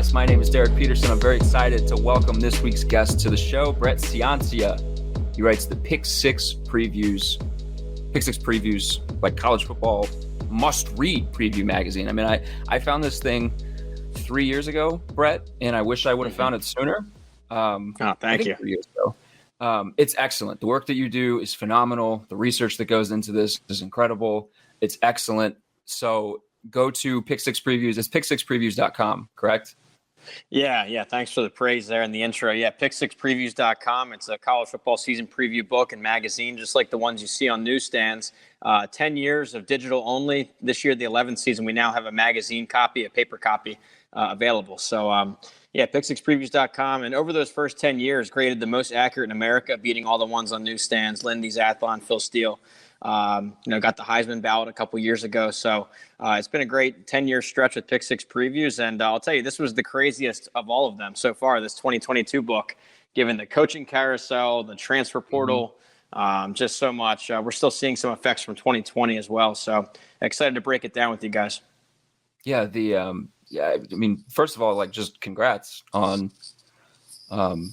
Podcast. My name is Derek Peterson. I'm very excited to welcome this week's guest to the show, Brett Ciancia. He writes the Pick Six Previews, like college football must-read preview magazine. I mean, I found this thing 3 years ago, Brett, and I wish I would have found it sooner. Thank you. 3 years ago. It's excellent. The work that you do is phenomenal. The research that goes into this is incredible. It's excellent. So go to Pick Six Previews. It's pick6previews.com, correct? Yeah. Thanks for the praise there in the intro. Yeah, pick6previews.com. It's a college football season preview book and magazine, just like the ones you see on newsstands. 10 years of digital only. This year, the 11th season, we now have a magazine copy, a paper copy available. So, pick6previews.com. And over those first 10 years, graded the most accurate in America, beating all the ones on newsstands, Lindy's, Athlon, Phil Steele. Got the Heisman ballot a couple years ago. So it's been a great 10-year stretch with Pick Six Previews. And I'll tell you, this was the craziest of all of them so far, this 2022 book, given the coaching carousel, the transfer portal, just so much. We're still seeing some effects from 2020 as well. So excited to break it down with you guys. Yeah, first of all, like, just congrats on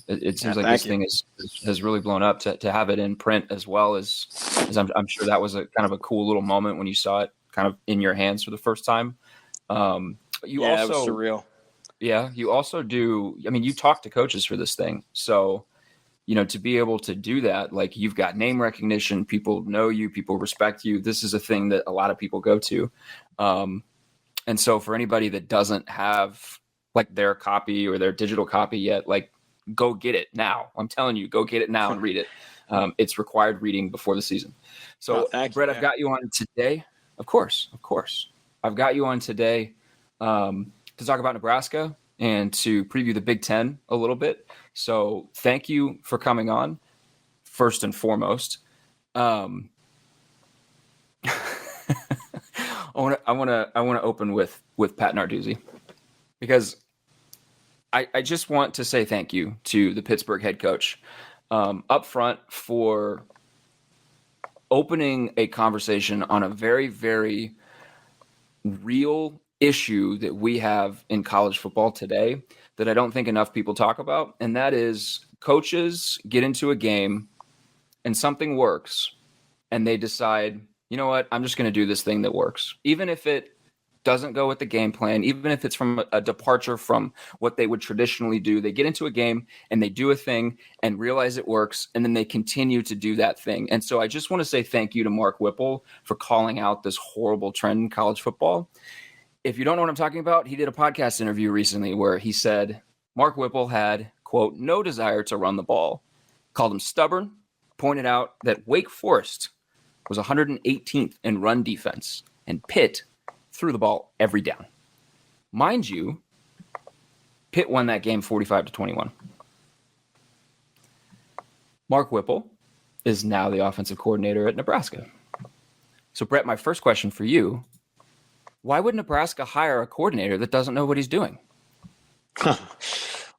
it seems like this thing has really blown up to have it in print as well as I'm sure that was a kind of a cool little moment when you saw it kind of in your hands for the first time. It was surreal. Yeah, you also do. I mean, you talk to coaches for this thing, so to be able to do that, like, you've got name recognition, people know you, people respect you. This is a thing that a lot of people go to, and so for anybody that doesn't have like their copy or their digital copy yet, like, go get it now. I'm telling you, go get it now and read it. It's required reading before the season. So, Brett, I've got you on today. Of course. I've got you on today to talk about Nebraska and to preview the Big Ten a little bit. So thank you for coming on, first and foremost. I want to open with Pat Narduzzi, because I just want to say thank you to the Pittsburgh head coach up front for opening a conversation on a very, very real issue that we have in college football today that I don't think enough people talk about. And that is, coaches get into a game and something works and they decide, you know what, I'm just going to do this thing that works. Even if it doesn't go with the game plan, even if it's from a departure from what they would traditionally do, they get into a game and they do a thing and realize it works, and then they continue to do that thing. And so I just want to say thank you to Mark Whipple for calling out this horrible trend in college football. If you don't know what I'm talking about, he did a podcast interview recently where he said Mark Whipple had, quote, no desire to run the ball, called him stubborn, pointed out that Wake Forest was 118th in run defense, and Pitt threw the ball every down. Mind you, Pitt won that game 45-21. Mark Whipple is now the offensive coordinator at Nebraska. So, Brett, my first question for you, why would Nebraska hire a coordinator that doesn't know what he's doing?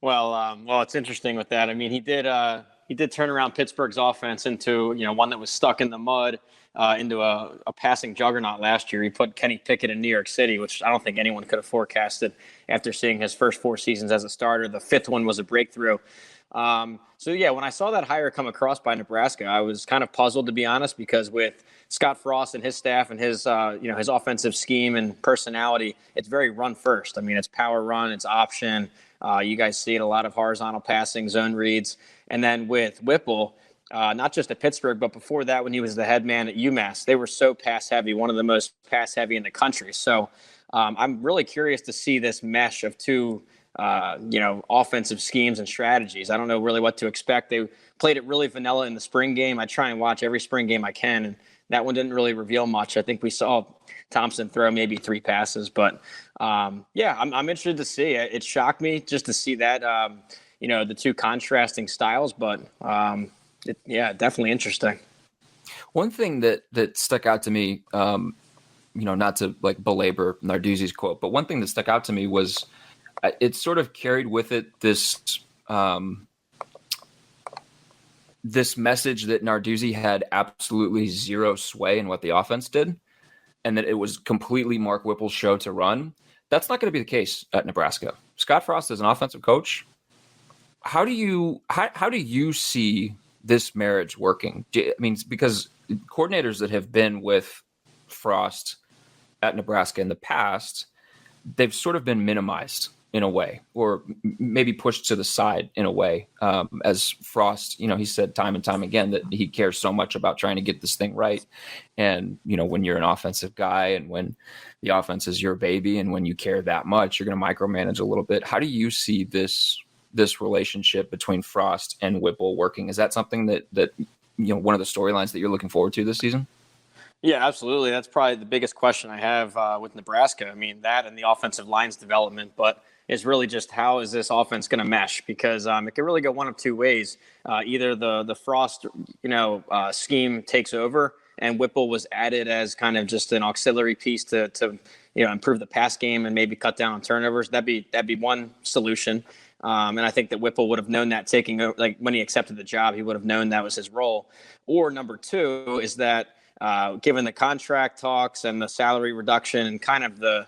Well, it's interesting with that. I mean, he did turn around Pittsburgh's offense into, one that was stuck in the mud, into a passing juggernaut last year. He put Kenny Pickett in New York City, which I don't think anyone could have forecasted after seeing his first 4 seasons as a starter. The 5th one was a breakthrough. When I saw that hire come across by Nebraska, I was kind of puzzled, to be honest, because with Scott Frost and his staff and his offensive scheme and personality, it's very run first. I mean, it's power run, it's option. You guys see it, a lot of horizontal passing, zone reads. And then with Whipple, not just at Pittsburgh, but before that, when he was the head man at UMass, they were so pass heavy, one of the most pass heavy in the country. So I'm really curious to see this mesh of two, offensive schemes and strategies. I don't know really what to expect. They played it really vanilla in the spring game. I try and watch every spring game I can, and that one didn't really reveal much. I think we saw Thompson throw maybe 3 passes, but I'm interested to see. It shocked me just to see that, the two contrasting styles, but definitely interesting. One thing that stuck out to me, not to like belabor Narduzzi's quote, but one thing that stuck out to me was it sort of carried with it this this message that Narduzzi had absolutely zero sway in what the offense did, and that it was completely Mark Whipple's show to run. That's not going to be the case at Nebraska. Scott Frost is an offensive coach. How do you see this marriage working? I mean, because coordinators that have been with Frost at Nebraska in the past, they've sort of been minimized in a way, or maybe pushed to the side in a way. As Frost, he said time and time again that he cares so much about trying to get this thing right. And, when you're an offensive guy and when the offense is your baby and when you care that much, you're going to micromanage a little bit. How do you see this relationship between Frost and Whipple working? Is that something that one of the storylines that you're looking forward to this season? Yeah, absolutely. That's probably the biggest question I have with Nebraska. I mean, that and the offensive line's development, but it's really just how is this offense going to mesh? Because it can really go one of two ways. Either the Frost, scheme takes over, and Whipple was added as kind of just an auxiliary piece to improve the pass game and maybe cut down on turnovers. That'd be one solution. And I think that Whipple would have known that taking over, like when he accepted the job, he would have known that was his role. Or number two is that given the contract talks and the salary reduction and kind of the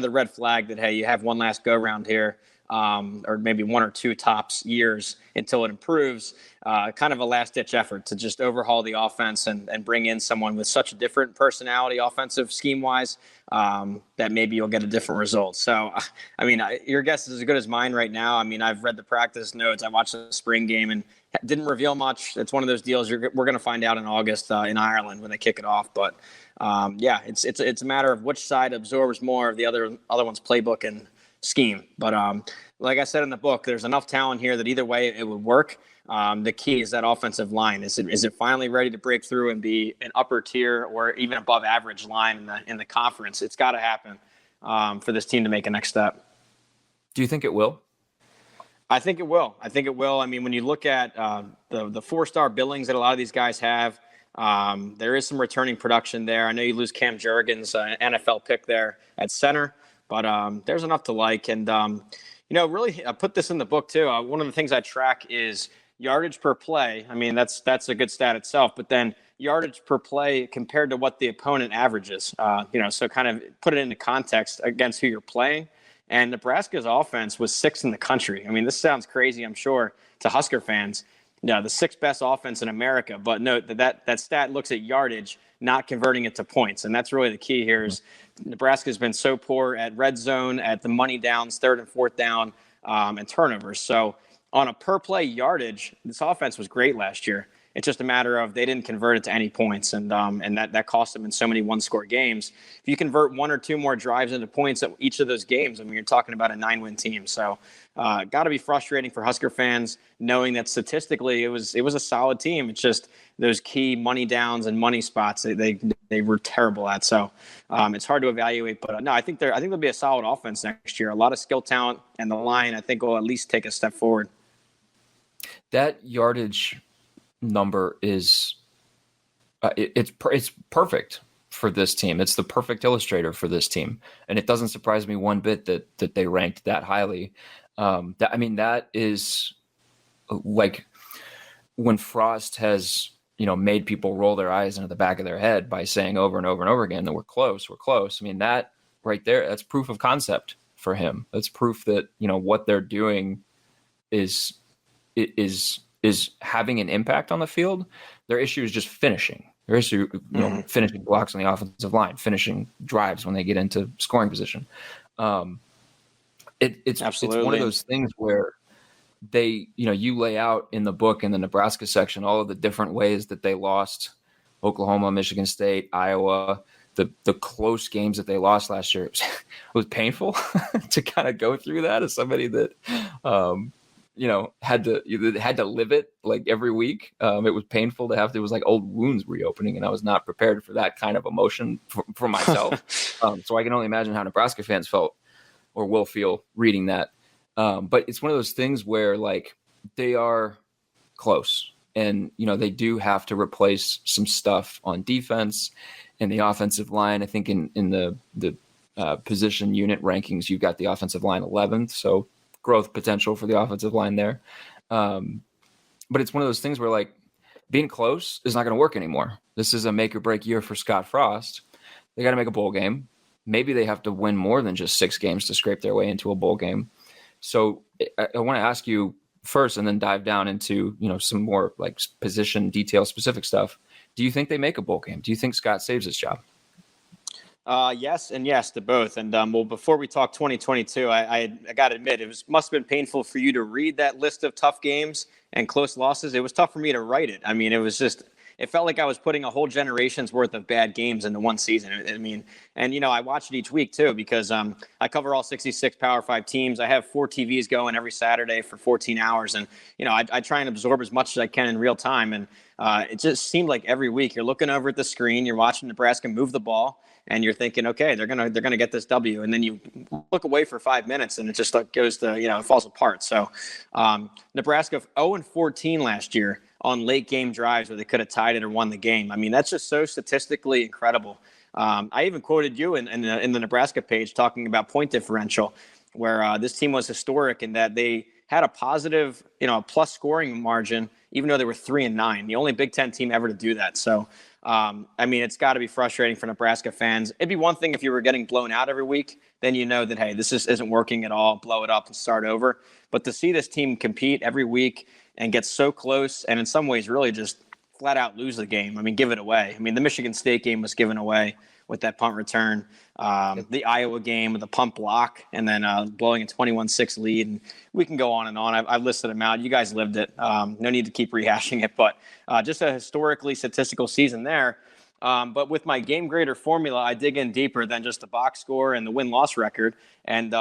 red flag that, hey, you have one last go round here, or maybe one or two tops years until it improves, kind of a last-ditch effort to just overhaul the offense and bring in someone with such a different personality, offensive scheme-wise, that maybe you'll get a different result. So, I mean, your guess is as good as mine right now. I mean, I've read the practice notes. I watched the spring game and didn't reveal much. It's one of those deals we're going to find out in August in Ireland when they kick it off. But, it's a matter of which side absorbs more of the other one's playbook and scheme. But like I said in the book, there's enough talent here that either way it would work. The key is that offensive line. Is it finally ready to break through and be an upper tier or even above average line in the conference? It's got to happen for this team to make a next step. Do you think it will? I think it will. I mean, when you look at the 4-star billings that a lot of these guys have, there is some returning production there. I know you lose Cam Jurgens, NFL pick there at center, but there's enough to like. And, really, I put this in the book too. One of the things I track is yardage per play. I mean, that's a good stat itself, but then yardage per play compared to what the opponent averages, so kind of put it into context against who you're playing. And Nebraska's offense was 6th in the country. I mean, this sounds crazy, I'm sure, to Husker fans. The 6th best offense in America. But note that stat looks at yardage, not converting it to points. And that's really the key here is Nebraska's been so poor at red zone, at the money downs, 3rd and 4th down, and turnovers. So on a per-play yardage, this offense was great last year. It's just a matter of they didn't convert it to any points, and that cost them in so many one-score games. If you convert one or two more drives into points at each of those games, I mean, you're talking about a 9-win team. So got to be frustrating for Husker fans knowing that statistically it was a solid team. It's just those key money downs and money spots they were terrible at. So it's hard to evaluate. But no, I think there'll be a solid offense next year. A lot of skill talent, and the line I think will at least take a step forward. That yardage number is it's perfect for this team. It's the perfect illustrator for this team, and it doesn't surprise me one bit that they ranked that highly. That is like when Frost has made people roll their eyes into the back of their head by saying over and over and over again that we're close. I mean, that right there, that's proof of concept for him. That's proof that what they're doing is having an impact on the field. Their issue is just finishing. Their issue, finishing blocks on the offensive line, finishing drives when they get into scoring position. It's one of those things where they, you lay out in the book in the Nebraska section all of the different ways that they lost Oklahoma, Michigan State, Iowa, the close games that they lost last year. It was painful to kind of go through that as somebody that had to live it like every week. It was painful to have to. It was like old wounds reopening, and I was not prepared for that kind of emotion for myself. So I can only imagine how Nebraska fans felt or will feel reading that. But it's one of those things where like they are close, and they do have to replace some stuff on defense and the offensive line. I think in the position unit rankings, you've got the offensive line 11th, so growth potential for the offensive line there. But it's one of those things where like being close is not going to work anymore. This is a make or break year for Scott Frost. They got to make a bowl game. Maybe they have to win more than just 6 games to scrape their way into a bowl game. So I want to ask you first, and then dive down into some more like position detail specific stuff. Do you think they make a bowl game? Do you think Scott saves his job? Yes and yes to both. And well, before we talk 2022, I got to admit, must have been painful for you to read that list of tough games and close losses. It was tough for me to write it. I mean, it felt like I was putting a whole generation's worth of bad games into one season. I mean, and I watch it each week too, because I cover all 66 Power 5 teams. I have 4 TVs going every Saturday for 14 hours. And, I try and absorb as much as I can in real time. And it just seemed like every week you're looking over at the screen, you're watching Nebraska move the ball, and you're thinking, okay, they're gonna get this W, and then you look away for 5 minutes, and it just goes to it falls apart. So Nebraska 0-14 last year on late game drives where they could have tied it or won the game. I mean, that's just so statistically incredible. I even quoted you in the Nebraska page talking about point differential, where this team was historic in that they had a positive, plus scoring margin, even though they were 3-9, the only Big Ten team ever to do that. So. I mean, it's got to be frustrating for Nebraska fans. It'd be one thing if you were getting blown out every week, then that, hey, this isn't working at all, blow it up and start over. But to see this team compete every week and get so close and in some ways really just flat out lose the game, I mean, give it away. I mean, the Michigan State game was given away with that punt return, the Iowa game with the punt block, and then blowing a 21-6 lead. And we can go on and on. I've listed them out. You guys lived it. No need to keep rehashing it, but just a historically statistical season there. But with my game grader formula, I dig in deeper than just the box score and the win-loss record. And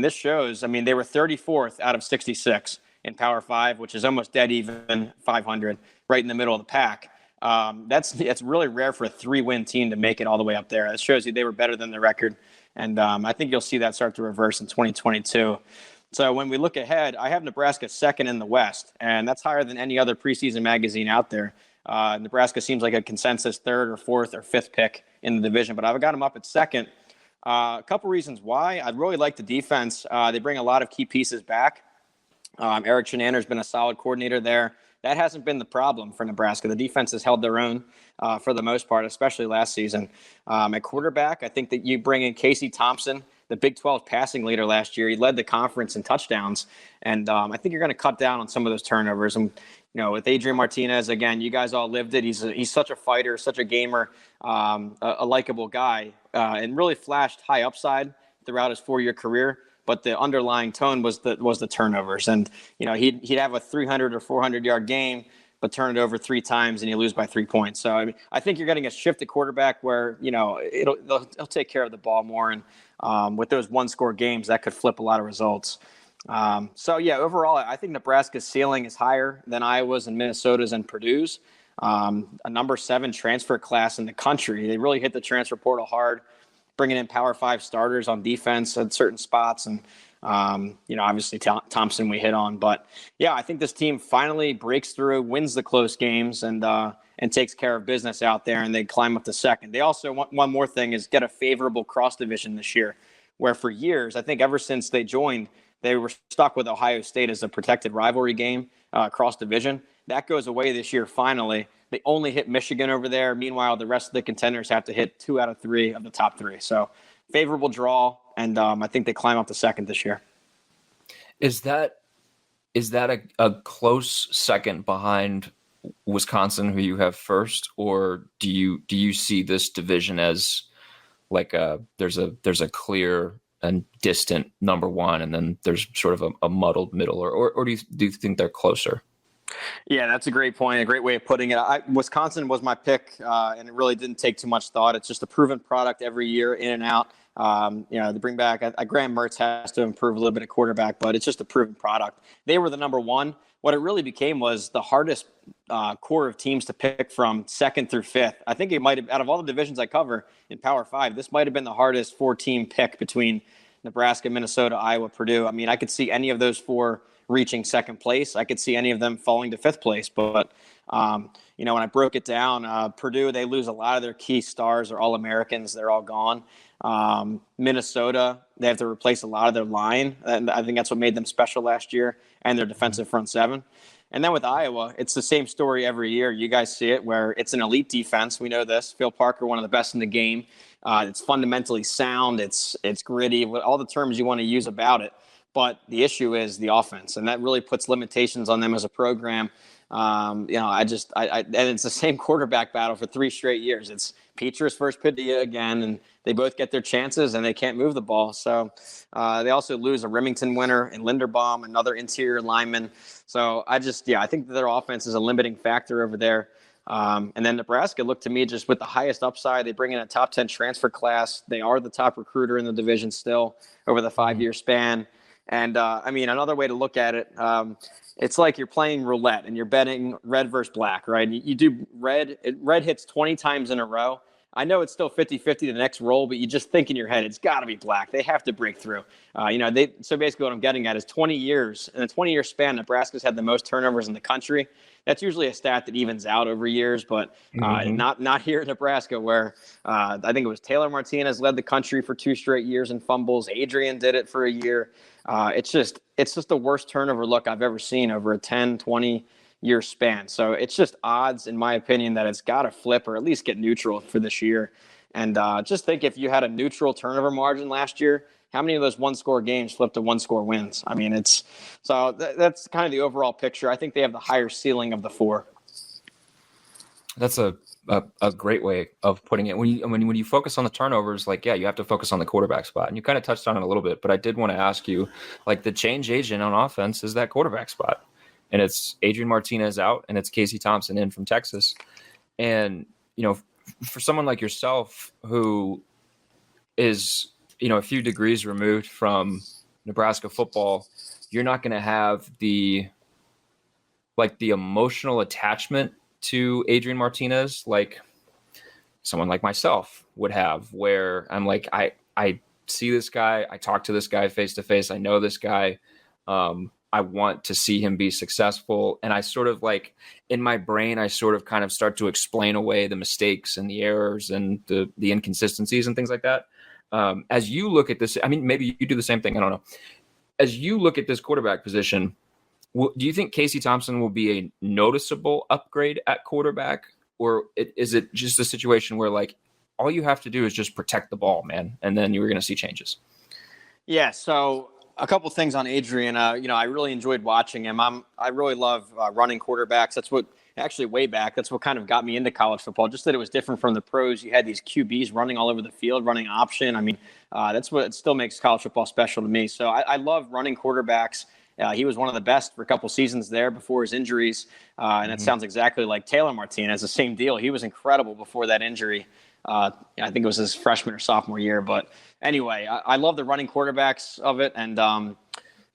this shows, I mean, they were 34th out of 66 in Power 5, which is almost dead even 500, right in the middle of the pack. It's really rare for a 3-win team to make it all the way up there. That shows you they were better than the record. And I think you'll see that start to reverse in 2022. So when we look ahead, I have Nebraska second in the West, and that's higher than any other preseason magazine out there. Nebraska seems like a consensus third or fourth or fifth pick in the division, but I've got them up at second. A couple reasons why. I'd really like the defense. They bring a lot of key pieces back. Eric Shenander's been a solid coordinator there. That hasn't been the problem for Nebraska. The defense has held their own for the most part, especially last season. At quarterback, I think that you bring in Casey Thompson, the Big 12 passing leader last year. He led the conference in touchdowns, and I think you're going to cut down on some of those turnovers. And with Adrian Martinez, again, you guys all lived it. He's such a fighter, such a gamer, a likable guy, and really flashed high upside throughout his 4-year career. But the underlying tone was the turnovers, and he'd have a 300 or 400 yard game, but turn it over 3 times and you lose by 3 points. So I think you're getting a shift at quarterback where they'll take care of the ball more, and with those 1-score games that could flip a lot of results. So yeah, overall I think Nebraska's ceiling is higher than Iowa's and Minnesota's and Purdue's. A number 7 transfer class in the country. They really hit the transfer portal hard, bringing in Power 5 starters on defense at certain spots. And, obviously Thompson we hit on. But, yeah, I think this team finally breaks through, wins the close games, and takes care of business out there, and they climb up to second. They also, one more thing, is get a favorable cross-division this year, where for years, I think ever since they joined, they were stuck with Ohio State as a protected rivalry game cross-division. That goes away this year finally. They only hit Michigan over there. Meanwhile, the rest of the contenders have to hit 2 out of 3 of the top 3. So favorable draw, and I think they climb up to second this year. Is that a close second behind Wisconsin, who you have first, or do you see this division as like there's a clear and distant number 1, and then there's sort of a muddled middle, or do you think they're closer? Yeah, that's a great point. A great way of putting it. Wisconsin was my pick, and it really didn't take too much thought. It's just a proven product every year, in and out. To bring back, Graham Mertz has to improve a little bit at quarterback, but it's just a proven product. They were the number 1. What it really became was the hardest core of teams to pick from 2nd through 5th. I think it might have, out of all the divisions I cover in Power 5, this might have been the hardest 4-team pick between Nebraska, Minnesota, Iowa, Purdue. I mean, I could see any of those 4 reaching 2nd place. I could see any of them falling to 5th place. But, when I broke it down, Purdue, they lose a lot of their key stars or All-Americans. They're all gone. Minnesota, they have to replace a lot of their line. And I think that's what made them special last year, and their defensive front 7. And then with Iowa, it's the same story every year. You guys see it, where it's an elite defense. We know this. Phil Parker, one of the best in the game. It's fundamentally sound. It's gritty, all the terms you want to use about it. But the issue is the offense, and that really puts limitations on them as a program. And it's the same quarterback battle for 3 straight years. It's Petrus versus Padilla again, and they both get their chances, and they can't move the ball. So they also lose a Remington winner in Linderbaum, another interior lineman. So I think that their offense is a limiting factor over there. And then Nebraska looked to me just with the highest upside. They bring in a top 10 transfer class. They are the top recruiter in the division still over the 5-year span. And another way to look at it, it's like you're playing roulette and you're betting red versus black, right? You do red hits 20 times in a row. I know it's still 50-50 the next roll, but you just think in your head, it's got to be black. They have to break through. So basically what I'm getting at is 20 years. In a 20-year span, Nebraska's had the most turnovers in the country. That's usually a stat that evens out over years, but not here in Nebraska, where I think it was Taylor Martinez led the country for 2 straight years in fumbles. Adrian did it for a year. It's just the worst turnover look I've ever seen over a 10, 20-year span. So it's just odds, in my opinion, that it's got to flip or at least get neutral for this year. And just think if you had a neutral turnover margin last year, how many of those 1-score games flipped to 1-score wins? I mean, that's kind of the overall picture. I think they have the higher ceiling of the 4. That's a great way of putting it. When you focus on the turnovers, you have to focus on the quarterback spot. And you kind of touched on it a little bit, but I did want to ask you, the change agent on offense is that quarterback spot. And it's Adrian Martinez out, and it's Casey Thompson in from Texas. And, for someone like yourself who is, a few degrees removed from Nebraska football, you're not going to have the emotional attachment to Adrian Martinez like someone like myself would have, where I'm like, I see this guy, I talk to this guy face to face, I know this guy, I want to see him be successful. And I sort of in my brain, I sort of kind of start to explain away the mistakes and the errors and the inconsistencies and things like that. As you look at this, maybe you do the same thing, I don't know. As you look at this quarterback position, do you think Casey Thompson will be a noticeable upgrade at quarterback, or is it just a situation where all you have to do is just protect the ball, man, and then you're going to see changes? Yeah. So a couple things on Adrian. I really enjoyed watching him. I really love running quarterbacks. That's what actually way back. That's what kind of got me into college football. Just that it was different from the pros. You had these QBs running all over the field, running option. That's what it still makes college football special to me. So I love running quarterbacks. He was one of the best for a couple seasons there before his injuries. And it sounds exactly like Taylor Martinez, the same deal. He was incredible before that injury. I think it was his freshman or sophomore year. But anyway, I love the running quarterbacks of it. And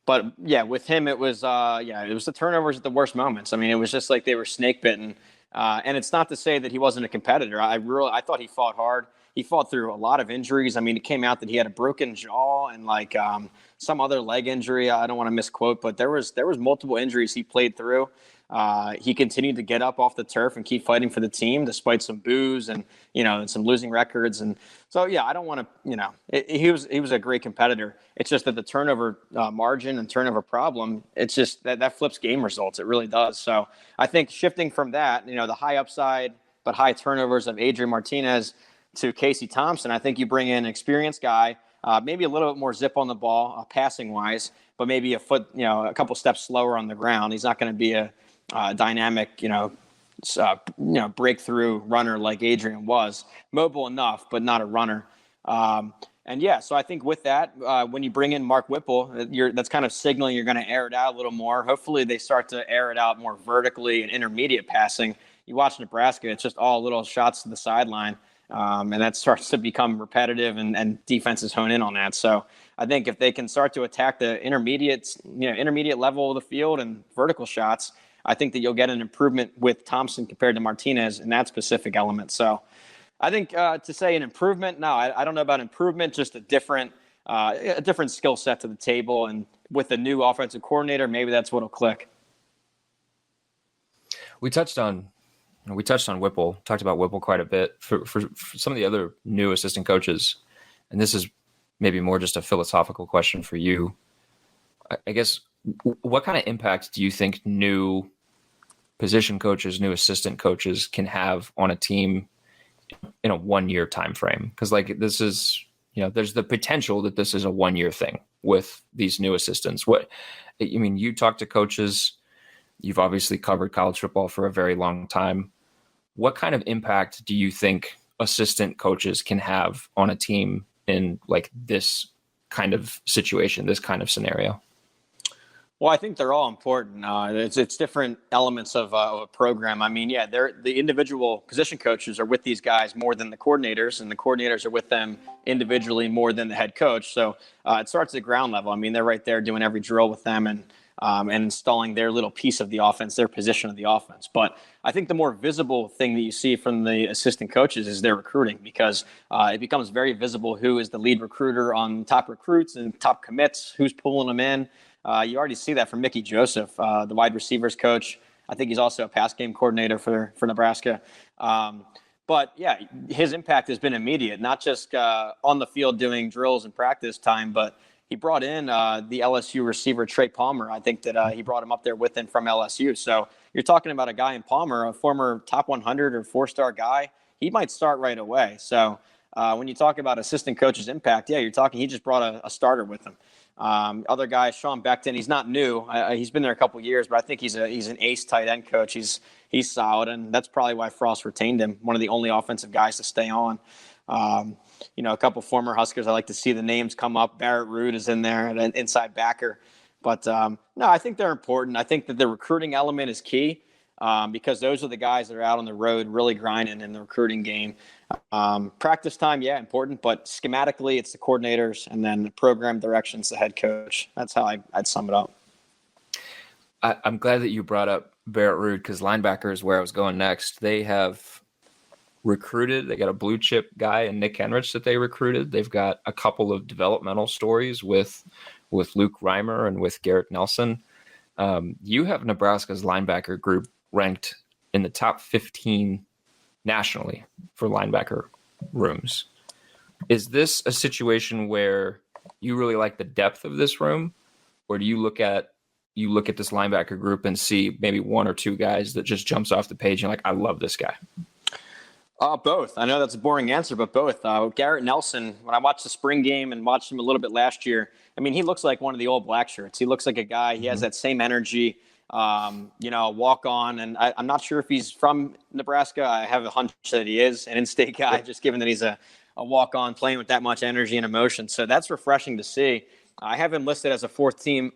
but yeah, with him, it was the turnovers at the worst moments. It was just like they were snake bitten. And it's not to say that he wasn't a competitor. I thought he fought hard. He fought through a lot of injuries. It came out that he had a broken jaw and some other leg injury. I don't want to misquote, but there was multiple injuries he played through. He continued to get up off the turf and keep fighting for the team despite some boos and some losing records. And so I don't want to he was a great competitor. It's just that the turnover margin and turnover problem, it's just that flips game results. It really does. So I think shifting from that, the high upside but high turnovers of Adrian Martinez to Casey Thompson, I think you bring in an experienced guy, maybe a little bit more zip on the ball, passing wise, but maybe a foot, a couple steps slower on the ground. He's not going to be a dynamic, breakthrough runner like Adrian was. Mobile enough, but not a runner. So I think with that, when you bring in Mark Whipple, that's kind of signaling you're going to air it out a little more. Hopefully they start to air it out more vertically and intermediate passing. You watch Nebraska, it's just all little shots to the sideline. And that starts to become repetitive and defenses hone in on that. So I think if they can start to attack the intermediate level of the field and vertical shots, I think that you'll get an improvement with Thompson compared to Martinez in that specific element. So I think to say an improvement, no, I don't know about improvement, just a different skill set to the table. And with the new offensive coordinator, maybe that's what'll click. We touched on Whipple, talked about Whipple quite a bit for some of the other new assistant coaches. And this is maybe more just a philosophical question for you. I guess, what kind of impact do you think new position coaches, new assistant coaches can have on a team in a 1-year time frame? Because this is, there's the potential that this is a 1-year thing. with these new assistants? You talk to coaches, you've obviously covered college football for a very long time. What kind of impact do you think assistant coaches can have on a team in like this kind of situation, this kind of scenario? Well, I think they're all important. It's different elements of a program. I mean, yeah, the individual position coaches are with these guys more than the coordinators, and the coordinators are with them individually more than the head coach. So it starts at ground level. I mean, they're right there doing every drill with them and installing their little piece of the offense, their position of the offense. But I think the more visible thing that you see from the assistant coaches is their recruiting, because it becomes very visible who is the lead recruiter on top recruits and top commits, who's pulling them in. You already see that from Mickey Joseph, the wide receivers coach. I think he's also a pass game coordinator for Nebraska. But yeah, his impact has been immediate, not just on the field doing drills and practice time, but he brought in the LSU receiver Trey Palmer. I think that he brought him up there with him from LSU. So you're talking about a guy in Palmer, a former top 100 or 4-star guy. He might start right away. So when you talk about assistant coach's impact, yeah, you're talking he just brought a starter with him. Other guy, Sean Beckton, he's not new. He's been there a couple years, but I think he's an ace tight end coach. He's solid, and that's probably why Frost retained him. One of the only offensive guys to stay on. A couple former Huskers, I like to see the names come up. Barrett Ruud is in there, an inside backer. But no, I think they're important. I think that the recruiting element is key because those are the guys that are out on the road really grinding in the recruiting game. Practice time, yeah, important, but schematically it's the coordinators, and then the program directions, the head coach. That's how I'd sum it up. I'm glad that you brought up Barrett Ruud, because linebacker is where I was going next. They have recruited. They got a blue chip guy in Nick Henrich that they recruited. They've got a couple of developmental stories with Luke Reimer and with Garrett Nelson. You have Nebraska's linebacker group ranked in the top 15 nationally for linebacker rooms. Is this a situation where you really like the depth of this room, or do you look at this linebacker group and see maybe one or two guys that just jumps off the page and you're like, I love this guy? Both. I know that's a boring answer, but both. Garrett Nelson, when I watched the spring game and watched him a little bit last year, I mean, he looks like one of the old black shirts. He looks like a guy. He has that same energy, walk on. And I'm not sure if he's from Nebraska. I have a hunch that he is an in-state guy, just given that he's a walk on playing with that much energy and emotion. So that's refreshing to see. I have him listed as a fourth team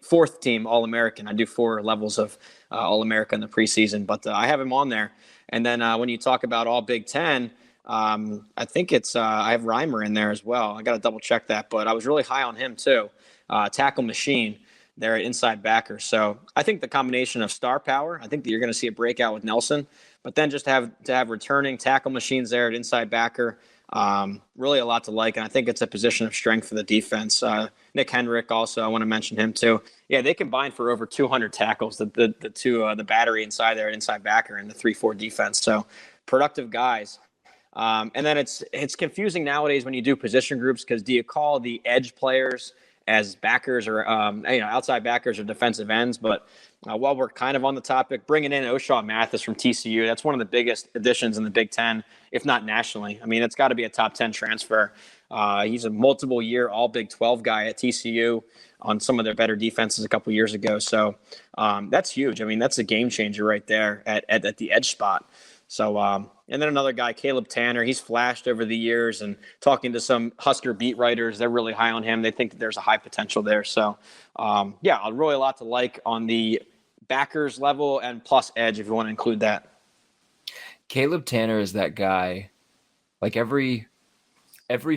All-American. I do 4 levels of All-America in the preseason, but I have him on there. And then when you talk about all Big Ten, I think it's I have Reimer in there as well. I got to double check that, but I was really high on him too. Tackle machine there at inside backer. So I think the combination of star power, I think that you're going to see a breakout with Nelson, but then just to have returning tackle machines there at inside backer, really a lot to like. And I think it's a position of strength for the defense. Nick Henrich also, I want to mention him too. Yeah, they combined for over 200 tackles, the battery inside there, inside backer, and the 3-4 defense. So productive guys. And then it's confusing nowadays when you do position groups, because do you call the edge players as backers or outside backers or defensive ends? But while we're kind of on the topic, bringing in O'Shaw Mathis from TCU, that's one of the biggest additions in the Big Ten, if not nationally. I mean, it's got to be a top 10 transfer. He's a multiple-year All-Big 12 guy at TCU on some of their better defenses a couple years ago. So that's huge. I mean, that's a game changer right there at the edge spot. So, and then another guy, Caleb Tanner, he's flashed over the years, and talking to some Husker beat writers, they're really high on him. They think that there's a high potential there. So, yeah, really a lot to like on the backers level and plus edge, if you want to include that. Caleb Tanner is that guy, like every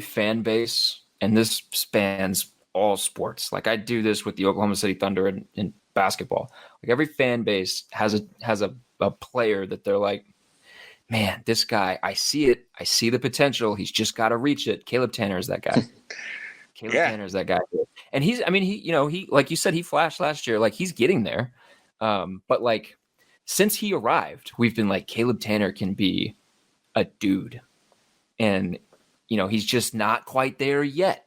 fan base, and this spans all sports. Like I do this with the Oklahoma City Thunder in basketball. Like every fan base has a player that they're like, man, this guy, I see it. I see the potential. He's just got to reach it. Caleb Tanner is that guy. Tanner is that guy. And he, like you said, he flashed last year. Like he's getting there. But like since he arrived, we've been like, Caleb Tanner can be a dude. And, he's just not quite there yet,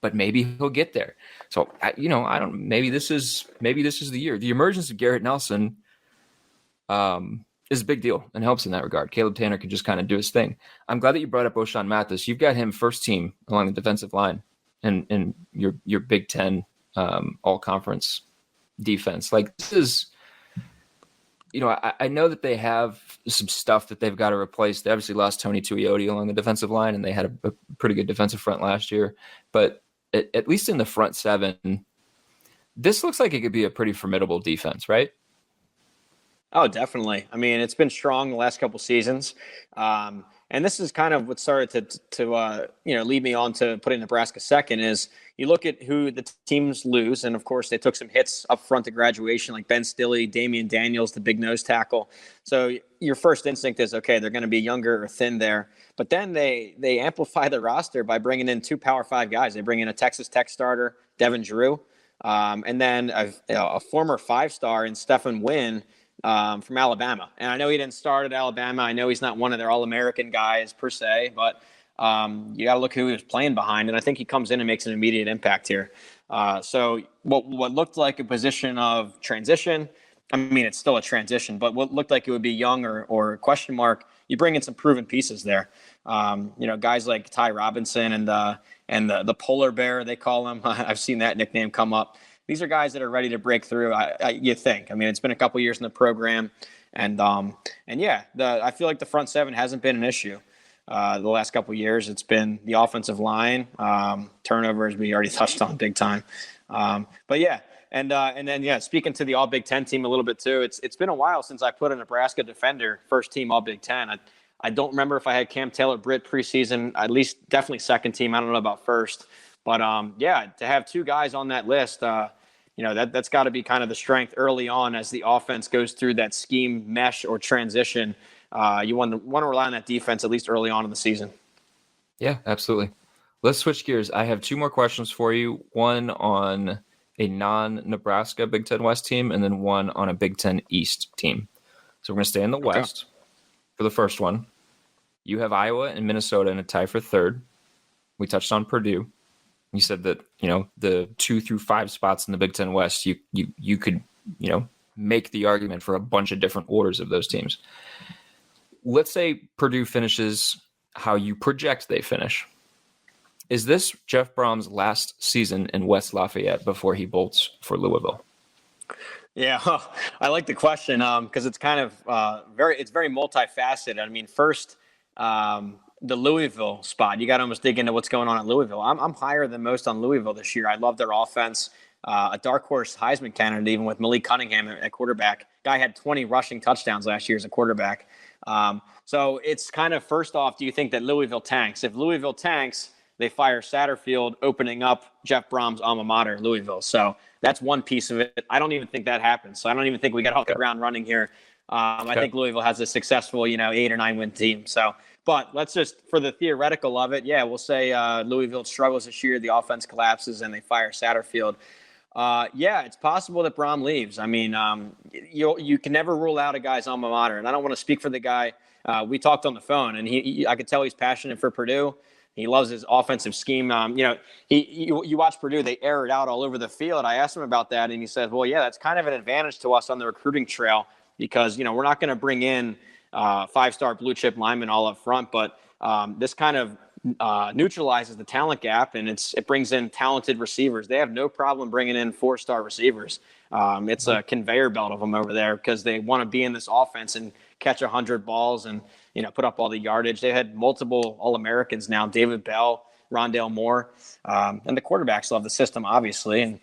but maybe he'll get there. So, maybe this is the year. The emergence of Garrett Nelson, is a big deal and helps in that regard. Caleb Tanner can just kind of do his thing. I'm glad that you brought up O'Shawn Mathis. You've got him first team along the defensive line in your Big Ten all conference defense. Like, this is, I know that they have some stuff that they've got to replace. They obviously lost Tony Tuioti along the defensive line, and they had a pretty good defensive front last year. But at least in the front seven, this looks like it could be a pretty formidable defense, right? Oh, definitely. I mean, it's been strong the last couple seasons. And this is kind of what started to lead me on to putting Nebraska second. Is you look at who the teams lose, and of course they took some hits up front to graduation, like Ben Stilley, Damian Daniels, the big nose tackle. So your first instinct is, okay, they're going to be younger or thin there. But then they amplify the roster by bringing in 2 Power 5 guys. They bring in a Texas Tech starter, Devin Drew, and then a former 5-star in Stephen Wynn, from Alabama. And I know he didn't start at Alabama. I know he's not one of their All-American guys per se, but you got to look who he was playing behind. And I think he comes in and makes an immediate impact here. So what looked like a position of transition, I mean, it's still a transition, but what looked like it would be young or question mark, you bring in some proven pieces there. Guys like Ty Robinson and the polar bear, they call him. I've seen that nickname come up. These are guys that are ready to break through. You think? I mean, it's been a couple years in the program, and I feel like the front seven hasn't been an issue the last couple of years. It's been the offensive line, turnovers we already touched on big time, but yeah, and then speaking to the All Big Ten team a little bit too. It's been a while since I put a Nebraska defender first team All Big Ten. I don't remember if I had Cam Taylor-Britt preseason. At least definitely second team. I don't know about first. But, to have 2 guys on that list, that's got to be kind of the strength early on as the offense goes through that scheme mesh or transition. You want to rely on that defense at least early on in the season. Yeah, absolutely. Let's switch gears. I have 2 more questions for you, one on a non-Nebraska Big Ten West team and then one on a Big Ten East team. So we're going to stay in the West. For the first one, you have Iowa and Minnesota in a tie for third. We touched on Purdue. You said that, the 2 through 5 spots in the Big Ten West, you could, make the argument for a bunch of different orders of those teams. Let's say Purdue finishes how you project they finish. Is this Jeff Brohm's last season in West Lafayette before he bolts for Louisville? Yeah, I like the question because it's kind of very multifaceted. I mean, first, the Louisville spot, you got to almost dig into what's going on at Louisville. I'm higher than most on Louisville this year. I love their offense. A dark horse Heisman candidate, even with Malik Cunningham at quarterback. Guy had 20 rushing touchdowns last year as a quarterback. So it's kind of, first off, do you think that Louisville tanks? If Louisville tanks, they fire Satterfield, opening up Jeff Brohm's alma mater, Louisville. So that's one piece of it. I don't even think that happens. So I don't even think we got off the ground running here. I think Louisville has a successful, 8 or 9 win team. So, but let's just, for the theoretical of it, we'll say Louisville struggles this year. The offense collapses and they fire Satterfield. It's possible that Brohm leaves. I mean, you can never rule out a guy's alma mater, and I don't want to speak for the guy. We talked on the phone, and I could tell he's passionate for Purdue. He loves his offensive scheme. You watch Purdue; they air it out all over the field. I asked him about that, and he said, "Well, yeah, that's kind of an advantage to us on the recruiting trail because we're not going to bring in 5-star blue chip linemen all up front, but this kind of neutralizes the talent gap, and it brings in talented receivers. They have no problem bringing in 4-star receivers. It's a conveyor belt of them over there because they want to be in this offense and catch 100 balls and put up all the yardage. They had multiple All-Americans now, David Bell, Rondale Moore, and the quarterbacks love the system, obviously, and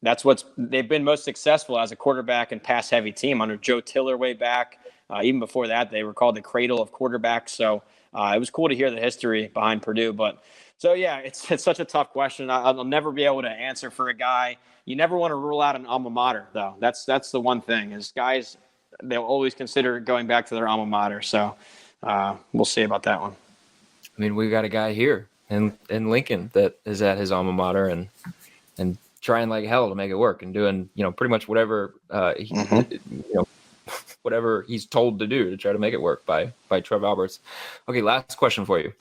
that's they've been most successful as a quarterback and pass-heavy team under Joe Tiller way back. Even before that, they were called the cradle of quarterbacks. So it was cool to hear the history behind Purdue. But so, it's such a tough question. I'll never be able to answer for a guy. You never want to rule out an alma mater, though. That's the one thing is guys, they'll always consider going back to their alma mater. So we'll see about that one. I mean, we've got a guy here in Lincoln that is at his alma mater and trying like hell to make it work and doing, pretty much whatever whatever he's told to do to try to make it work by Trev Alberts. Okay, last question for you.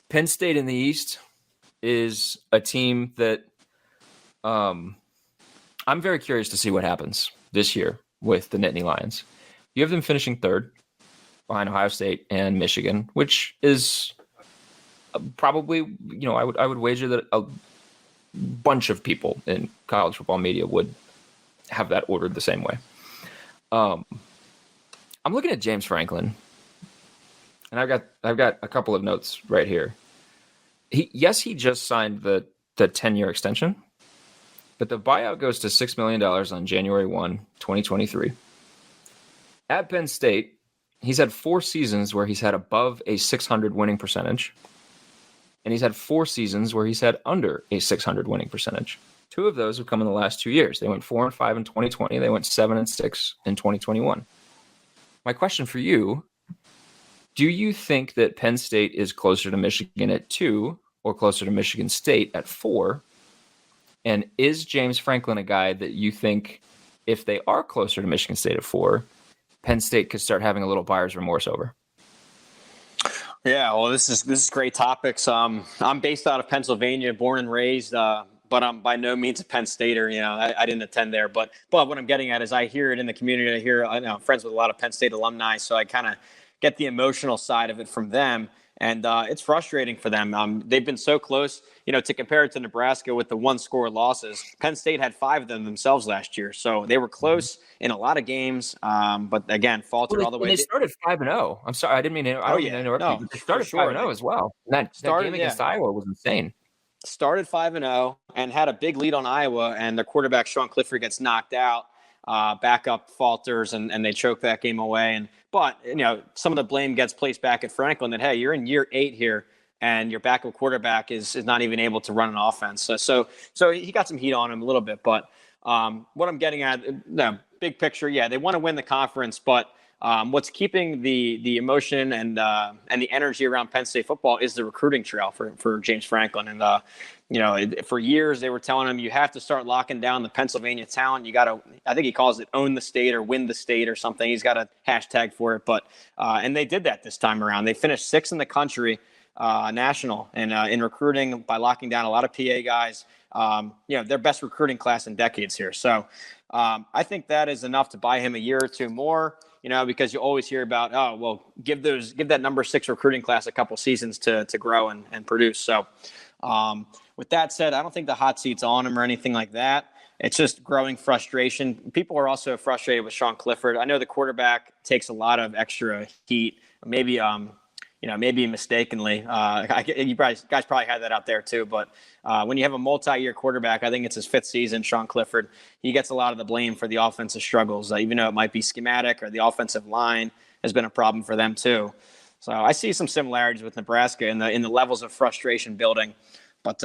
Penn State in the East is a team that I'm very curious to see what happens this year with the Nittany Lions. You have them finishing third behind Ohio State and Michigan, which is probably, I would wager that bunch of people in college football media would have that ordered the same way. I'm looking at James Franklin, and I've got a couple of notes right here. He just signed the 10-year extension, but the buyout goes to $6 million on January 1, 2023. At Penn State, he's had 4 seasons where he's had above a 600 winning percentage, and he's had 4 seasons where he's had under a 600 winning percentage. 2 of those have come in the last 2 years. They went 4-5 in 2020. They went 7-6 in 2021. My question for you, do you think that Penn State is closer to Michigan at 2 or closer to Michigan State at 4? And is James Franklin a guy that you think, if they are closer to Michigan State at 4, Penn State could start having a little buyer's remorse over? Yeah, well, this is great topics. I'm based out of Pennsylvania, born and raised, but I'm by no means a Penn Stater. I didn't attend there. But what I'm getting at is I hear it in the community. I hear I'm friends with a lot of Penn State alumni, so I kind of get the emotional side of it from them. And it's frustrating for them. They've been so close, to compare it to Nebraska with the 1-score losses. Penn State had 5 of them themselves last year. So they were close in a lot of games, but again, faltered all the way. They started 5-0. I'm sorry. I didn't mean to interrupt you. But they started 5-0 as well. That game against Iowa was insane. Started 5-0 and had a big lead on Iowa, and their quarterback, Sean Clifford, gets knocked out. Backup falters, and they choke that game away. But some of the blame gets placed back at Franklin that, hey, you're in year 8 here, and your backup quarterback is not even able to run an offense. So he got some heat on him a little bit. But what I'm getting at, big picture, they want to win the conference, but what's keeping the emotion and the energy around Penn State football is the recruiting trail for James Franklin. And for years they were telling him, you have to start locking down the Pennsylvania talent. You got to, I think he calls it own the state or win the state or something. He's got a hashtag for it. But and they did that this time around. They finished 6th in the country national and in recruiting by locking down a lot of PA guys. Their best recruiting class in decades here. So I think that is enough to buy him a year or 2 more. Because you always hear about, give that number 6 recruiting class a couple seasons to grow and produce. So with that said, I don't think the hot seat's on him or anything like that. It's just growing frustration. People are also frustrated with Sean Clifford. I know the quarterback takes a lot of extra heat, maybe mistakenly. You guys probably had that out there too. But when you have a multi-year quarterback, I think it's his 5th season, Sean Clifford, he gets a lot of the blame for the offensive struggles, even though it might be schematic or the offensive line has been a problem for them too. So I see some similarities with Nebraska in the levels of frustration building. But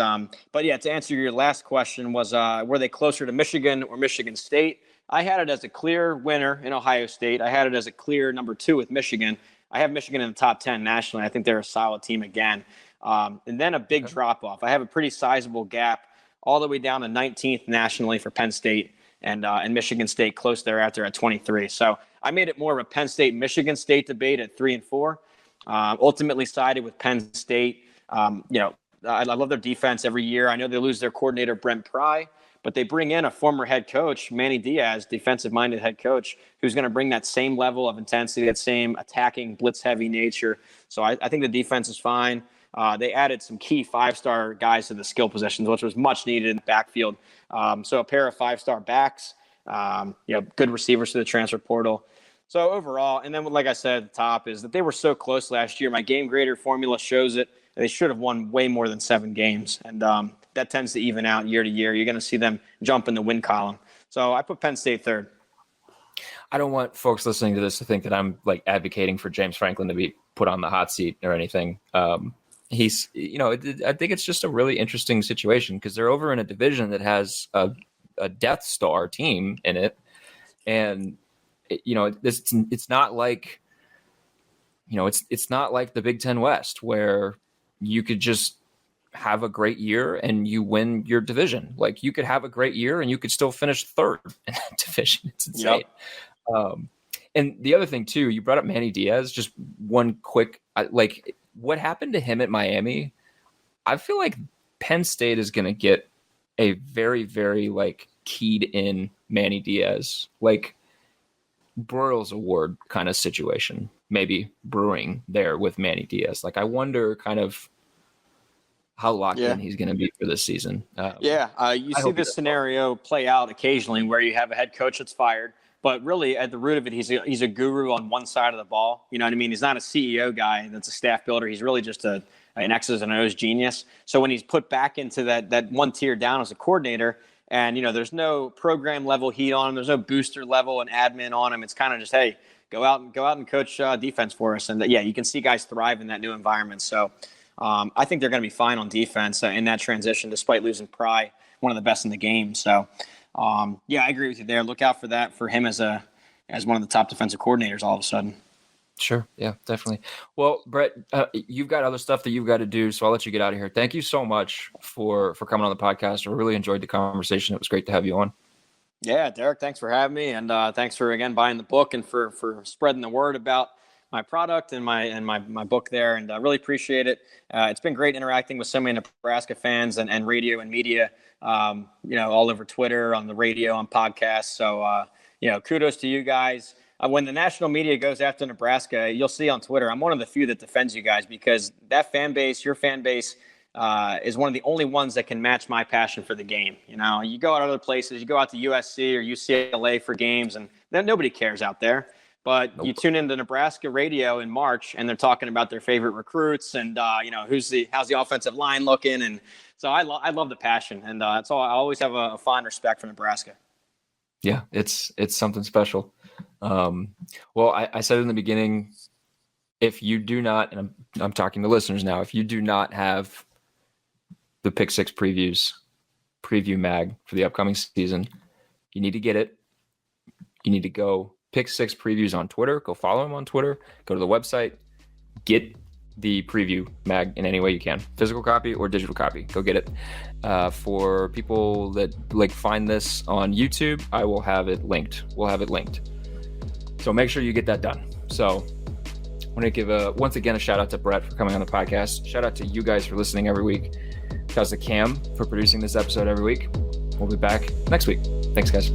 yeah, to answer your last question was, were they closer to Michigan or Michigan State? I had it as a clear winner in Ohio State. I had it as a clear number 2 with Michigan. I have Michigan in the top 10 nationally. I think they're a solid team again. And then a big drop off. I have a pretty sizable gap all the way down to 19th nationally for Penn State and Michigan State close thereafter at 23. So I made it more of a Penn State, Michigan State debate at 3 and 4. Ultimately sided with Penn State. I love their defense every year. I know they lose their coordinator, Brent Pry, but they bring in a former head coach, Manny Diaz, defensive-minded head coach, who's going to bring that same level of intensity, that same attacking, blitz-heavy nature. So I think the defense is fine. They added some key 5-star guys to the skill positions, which was much needed in the backfield. So a pair of 5-star backs, good receivers to the transfer portal. So overall, and then like I said at the top, is that they were so close last year. My game grader formula shows it. They should have won way more than 7 games. And that tends to even out year to year. You're going to see them jump in the win column. So I put Penn State 3rd. I don't want folks listening to this to think that I'm advocating for James Franklin to be put on the hot seat or anything. He's, I think it's just a really interesting situation because they're over in a division that has a Death Star team in it. And, it's not like, it's not like the Big Ten West where you could just have a great year and you win your division. Like you could have a great year and you could still finish 3rd in that division. It's insane. Yep. And the other thing too, you brought up Manny Diaz, just one quick, what happened to him at Miami? I feel like Penn State is going to get a very, very keyed in Manny Diaz, Broyles Award kind of situation, maybe brewing there with Manny Diaz. I wonder kind of how locked in he's going to be for this season. You see this scenario play out occasionally where you have a head coach that's fired, but really at the root of it, he's a guru on one side of the ball. You know what I mean? He's not a CEO guy that's a staff builder. He's really just an X's and O's genius. So when he's put back into that one tier down as a coordinator, and there's no program level heat on him, there's no booster level and admin on him. It's kind of just, hey, go out and coach defense for us. And you can see guys thrive in that new environment. So I think they're going to be fine on defense in that transition, despite losing Pry, one of the best in the game. So I agree with you there. Look out for that for him as one of the top defensive coordinators all of a sudden. Sure. Yeah, definitely. Well, Brett, you've got other stuff that you've got to do, so I'll let you get out of here. Thank you so much for coming on the podcast. I really enjoyed the conversation. It was great to have you on. Yeah, Derek, thanks for having me, and thanks for again buying the book and for spreading the word about my product and my book there, and I really appreciate it. It's been great interacting with so many Nebraska fans and radio and media, all over Twitter, on the radio, on podcasts. So kudos to you guys. When the national media goes after Nebraska, you'll see on Twitter, I'm one of the few that defends you guys, because that fan base, your fan base, is one of the only ones that can match my passion for the game. You go out other places, you go out to USC or UCLA for games, and then nobody cares out there. But You tune into Nebraska radio in March, and they're talking about their favorite recruits and how's the offensive line looking, and so I love the passion, and that's all. I always have a fond respect for Nebraska. Yeah, it's something special. Well, I said in the beginning, if you do not, and I'm talking to listeners now, if you do not have the Pick Six preview mag for the upcoming season, you need to get it. You need to go Pick Six Previews on Twitter. Go follow him on Twitter. Go to the website. Get the preview mag in any way you can, physical copy or digital copy. Go get it. For people that find this on YouTube, I will have it linked. We'll have it linked. So make sure you get that done. So I want to give once again a shout out to Brett for coming on the podcast. Shout out to you guys for listening every week. Shout out to Cam for producing this episode every week. We'll be back next week. Thanks, guys.